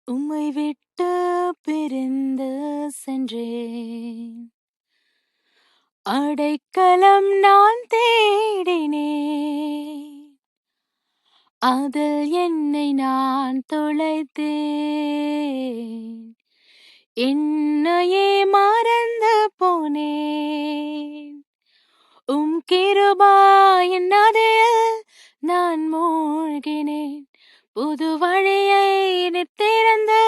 உம்மை விட்டு பிரிந்து சென்றேன். அடைக்கலம் நான் தேடினேன், அதில் என்னை நான் தொலைத்தேன். என்னையே மறந்து போனேன். உம் கிருபையின் நதியில் நான் மூழ்கினேன். புது வழியை நீர் திறந்து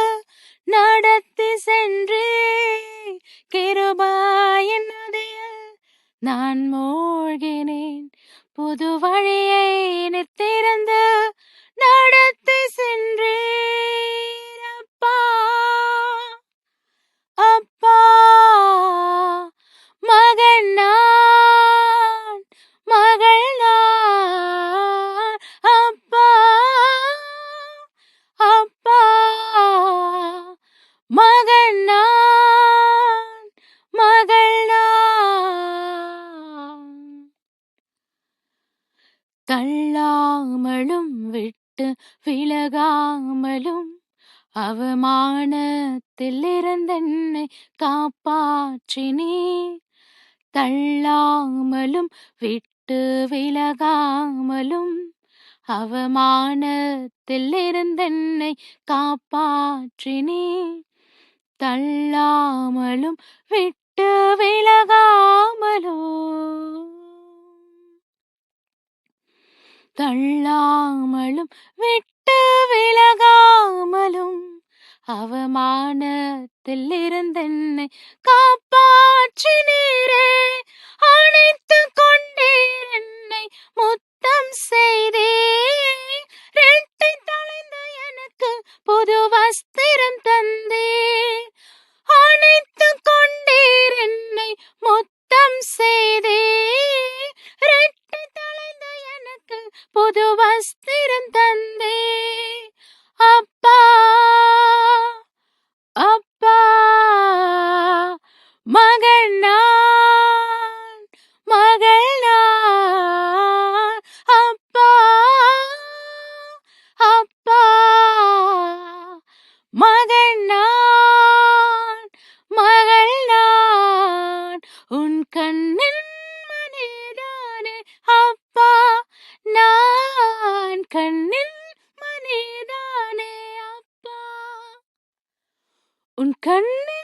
நடத்தி சென்றேன். கிருபையின் நதியில் நான் மூழ்கினேன். புது வழியை நீர் திறந்து நடத்தி சென்றேன். அப்பா அப்பா, மகன் நான், மகள் நான். அப்பா அப்பா, மகன் நான், மகள் நான். தள்ளாமலும் விட்டு விலகாமலும் அவமானத்தில் இருந்தென்னை காப்பாற்றினீர். தள்ளாமலும் விட்டு விலகாமலும் அவமானத்தில் இருந்தென்னை காப்பாற்றினீர். தள்ளாமலும் விட்டு விலகாமலும் தள்ளாமலும் விட்டு விலகாமலும் அவமானத்தில் இருந்தென்னை காப்பாற்றினீரே. அணைத்து கொண்டீர், என்னை முத்தம் செய்தீர். ரெட்டை தலைந்த எனக்கு புது வஸ்திரம் தந்தீர். அணைத்து கொண்டீர், என்னை முத்தம் செய்தீர். ரெட்டை தலைந்த எனக்கு புது வஸ்திரம் தந்தீர். அப்பா அப்பா, மகன் நான், மகள் நான். அப்பா அப்பா, மகன் நான், மகள் நான். உன் கண்ணின் மணிதானே அப்பா, நான் கண்ணின் மணிதானே அப்பா. உன் கண்ணின்